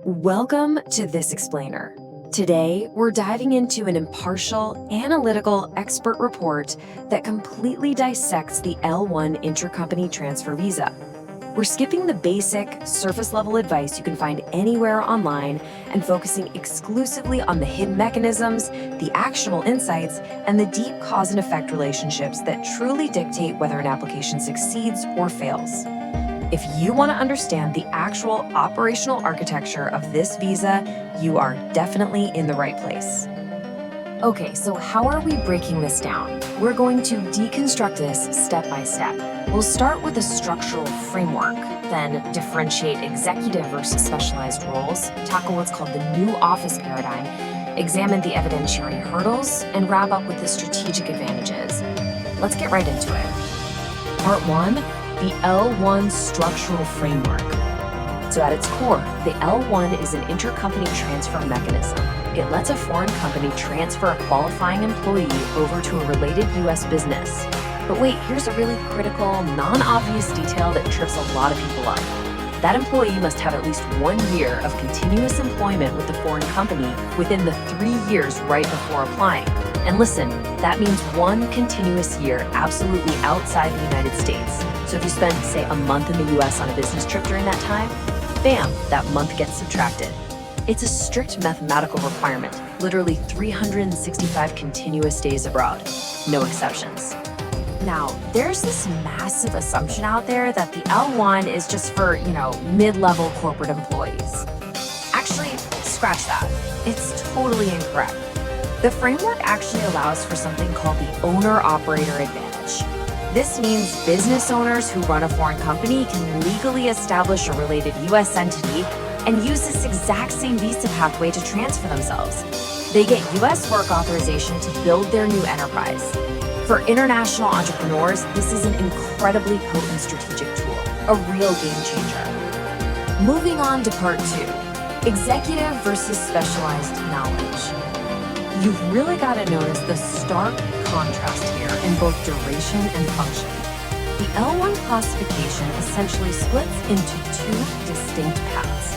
Welcome to This Explainer. Today, we're diving into an impartial, analytical expert report that completely dissects the L-1 intra-company transfer visa. We're skipping the basic, surface-level advice you can find anywhere online and focusing exclusively on the hidden mechanisms, the actionable insights, and the deep cause and effect relationships that truly dictate whether an application succeeds or fails. If you want to understand the actual operational architecture of this visa, you are definitely in the right place. Okay, so how are we breaking this down? We're going to deconstruct this step by step. We'll start with a structural framework, then differentiate executive versus specialized roles, tackle what's called the new office paradigm, examine the evidentiary hurdles, and wrap up with the strategic advantages. Let's get right into it. Part 1. The L-1 structural framework. So at its core, the L-1 is an intercompany transfer mechanism. It lets a foreign company transfer a qualifying employee over to a related U.S. business. But wait, here's a really critical, non-obvious detail that trips a lot of people up. That employee must have at least 1 year of continuous employment with the foreign company within the 3 years right before applying. And listen, that means 1 continuous year absolutely outside the United States. So if you spend, say, a month in the US on a business trip during that time, bam, that month gets subtracted. It's a strict mathematical requirement, literally 365 continuous days abroad, no exceptions. Now, there's this massive assumption out there that the L-1 is just for, mid-level corporate employees. Actually, scratch that. It's totally incorrect. The framework actually allows for something called the owner-operator advantage. This means business owners who run a foreign company can legally establish a related U.S. entity and use this exact same visa pathway to transfer themselves. They get U.S. work authorization to build their new enterprise. For international entrepreneurs, this is an incredibly potent strategic tool, a real game changer. Moving on to part 2, executive versus specialized knowledge. You've really got to notice the stark contrast here in both duration and function. The L-1 classification essentially splits into 2 distinct paths.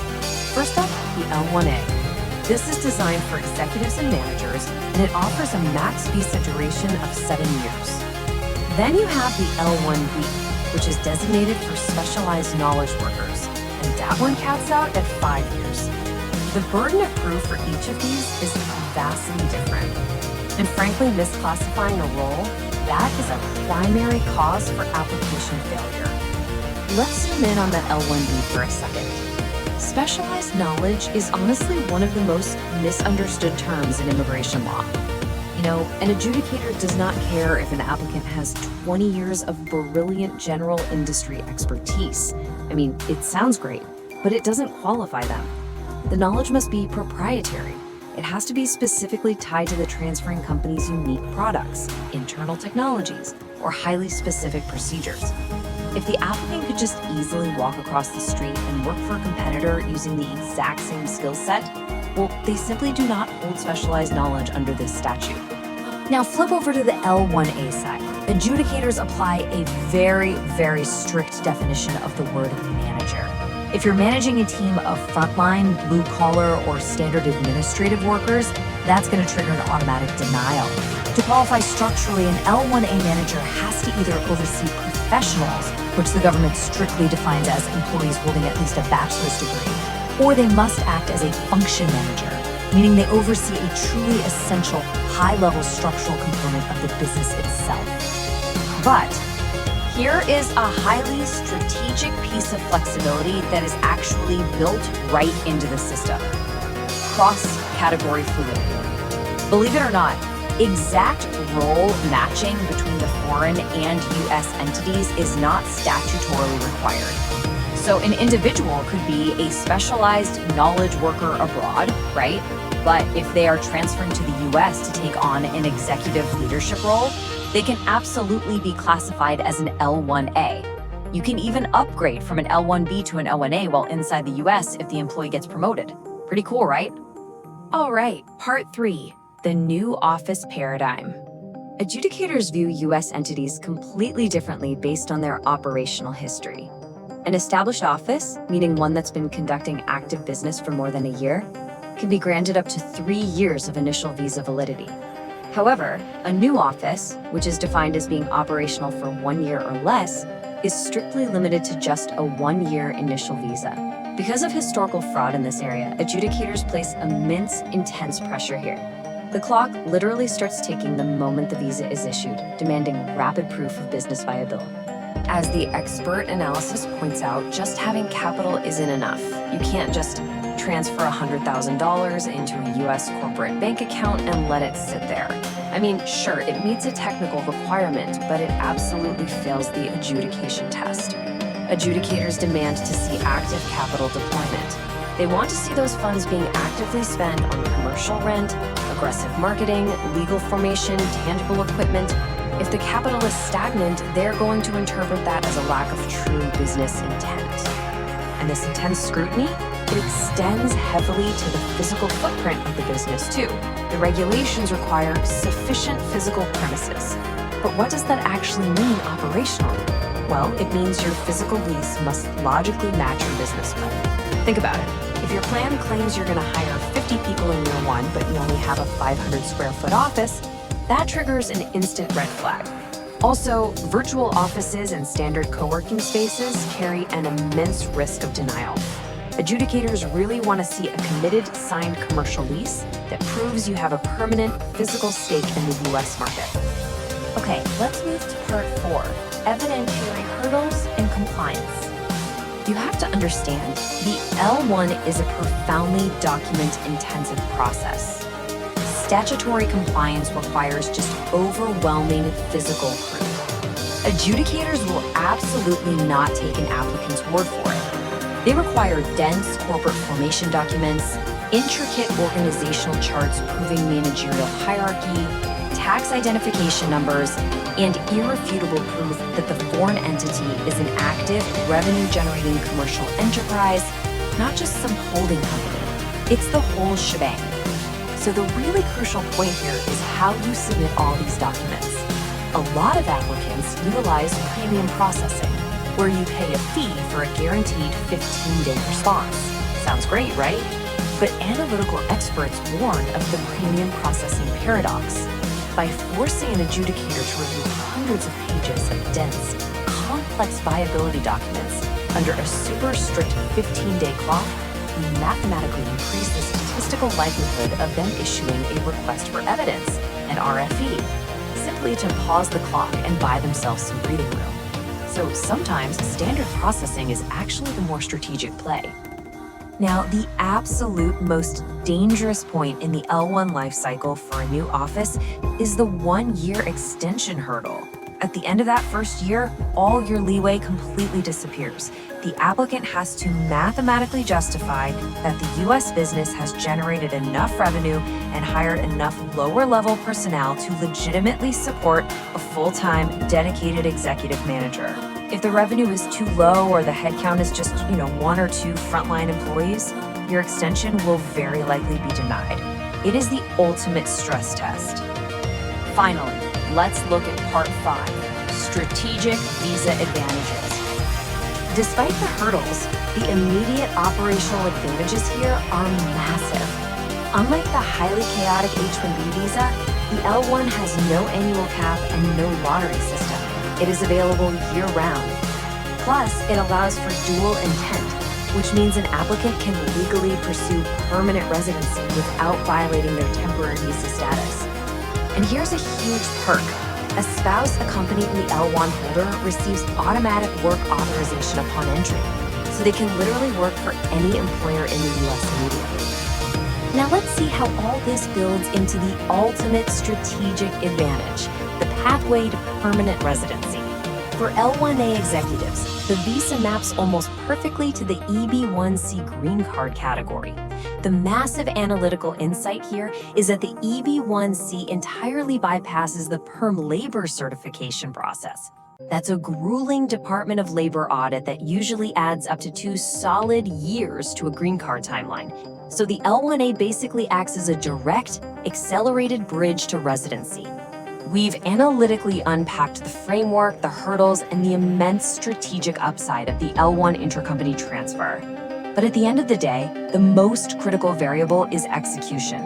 First up, the L-1A. This is designed for executives and managers, and it offers a max visa duration of 7 years. Then you have the L-1B, which is designated for specialized knowledge workers, and that one caps out at 5 years. The burden of proof for each of these is vastly different. And frankly, misclassifying a role, that is a primary cause for application failure. Let's zoom in on the L-1B for a second. Specialized knowledge is honestly one of the most misunderstood terms in immigration law. An adjudicator does not care if an applicant has 20 years of brilliant general industry expertise. It sounds great, but it doesn't qualify them. The knowledge must be proprietary. It has to be specifically tied to the transferring company's unique products, internal technologies, or highly specific procedures. If the applicant could just easily walk across the street and work for a competitor using the exact same skill set, well, they simply do not hold specialized knowledge under this statute. Now flip over to the L-1A side. Adjudicators apply a very, very strict definition of the word manager. If you're managing a team of frontline, blue-collar, or standard administrative workers, that's going to trigger an automatic denial. To qualify structurally, an L-1A manager has to either oversee professionals, which the government strictly defines as employees holding at least a bachelor's degree, or they must act as a function manager, meaning they oversee a truly essential, high-level structural component of the business itself. But here is a highly strategic piece of flexibility that is actually built right into the system. Cross-category fluidity. Believe it or not, exact role matching between the foreign and U.S. entities is not statutorily required. So an individual could be a specialized knowledge worker abroad, right? But if they are transferring to the U.S. to take on an executive leadership role, they can absolutely be classified as an L-1A. You can even upgrade from an L-1B to an L-1A while inside the US if the employee gets promoted. Pretty cool, right? All right, part 3, the new office paradigm. Adjudicators view US entities completely differently based on their operational history. An established office, meaning one that's been conducting active business for more than a year, can be granted up to 3 years of initial visa validity. However, a new office, which is defined as being operational for 1 year or less, is strictly limited to just a 1-year initial visa. Because of historical fraud in this area, adjudicators place immense, intense pressure here. The clock literally starts ticking the moment the visa is issued, demanding rapid proof of business viability. As the expert analysis points out, just having capital isn't enough. You can't just transfer $100,000 into a US corporate bank account and let it sit there. I mean, sure, it meets a technical requirement, but it absolutely fails the adjudication test. Adjudicators demand to see active capital deployment. They want to see those funds being actively spent on commercial rent, aggressive marketing, legal formation, tangible equipment. If the capital is stagnant, they're going to interpret that as a lack of true business intent. And this intense scrutiny, it extends heavily to the physical footprint of the business too. The regulations require sufficient physical premises. But what does that actually mean operationally? Well, it means your physical lease must logically match your business plan. Think about it. If your plan claims you're going to hire 50 people in year 1, but you only have a 500 square foot office, that triggers an instant red flag. Also, virtual offices and standard co-working spaces carry an immense risk of denial. Adjudicators really want to see a committed, signed commercial lease that proves you have a permanent physical stake in the US market. Okay, let's move to part 4, evidentiary hurdles and compliance. You have to understand, the L-1 is a profoundly document-intensive process. Statutory compliance requires just overwhelming physical proof. Adjudicators will absolutely not take an applicant's word for it. They require dense corporate formation documents, intricate organizational charts proving managerial hierarchy, tax identification numbers, and irrefutable proof that the foreign entity is an active, revenue-generating commercial enterprise, not just some holding company. It's the whole shebang. So the really crucial point here is how you submit all these documents. A lot of applicants utilize premium processing, where you pay a fee for a guaranteed 15-day response. Sounds great, right? But analytical experts warn of the premium processing paradox. By forcing an adjudicator to review hundreds of pages of dense, complex viability documents under a super strict 15-day clock, you mathematically increase the statistical likelihood of them issuing a request for evidence, an RFE, simply to pause the clock and buy themselves some breathing room. So sometimes standard processing is actually the more strategic play. Now, the absolute most dangerous point in the L-1 lifecycle for a new office is the 1-year extension hurdle. At the end of that first year, all your leeway completely disappears. The applicant has to mathematically justify that the US business has generated enough revenue and hired enough lower-level personnel to legitimately support a full-time, dedicated executive manager. If the revenue is too low or the headcount is just, 1 or 2 frontline employees, your extension will very likely be denied. It is the ultimate stress test. Finally, let's look at part 5, strategic visa advantages. Despite the hurdles, the immediate operational advantages here are massive. Unlike the highly chaotic H-1B visa, the L-1 has no annual cap and no lottery system. It is available year-round. Plus, it allows for dual intent, which means an applicant can legally pursue permanent residency without violating their temporary visa status. And here's a huge perk. A spouse accompanying the L-1 holder receives automatic work authorization upon entry, so they can literally work for any employer in the US immediately. Now let's see how all this builds into the ultimate strategic advantage, the pathway to permanent residency. For L-1A executives, the visa maps almost perfectly to the EB-1C green card category. The massive analytical insight here is that the EB-1C entirely bypasses the perm labor certification process. That's a grueling Department of Labor audit that usually adds up to 2 solid years to a green card timeline. So the L-1A basically acts as a direct, accelerated bridge to residency. We've analytically unpacked the framework, the hurdles, and the immense strategic upside of the L-1 intracompany transfer. But at the end of the day, the most critical variable is execution.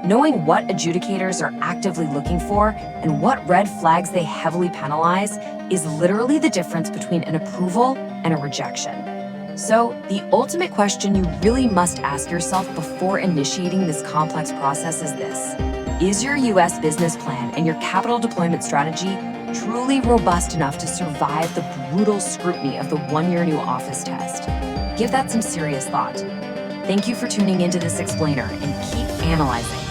Knowing what adjudicators are actively looking for and what red flags they heavily penalize is literally the difference between an approval and a rejection. So, the ultimate question you really must ask yourself before initiating this complex process is this: is your US business plan and your capital deployment strategy truly robust enough to survive the brutal scrutiny of the one-year new office test? Give that some serious thought. Thank you for tuning into this explainer, and keep analyzing.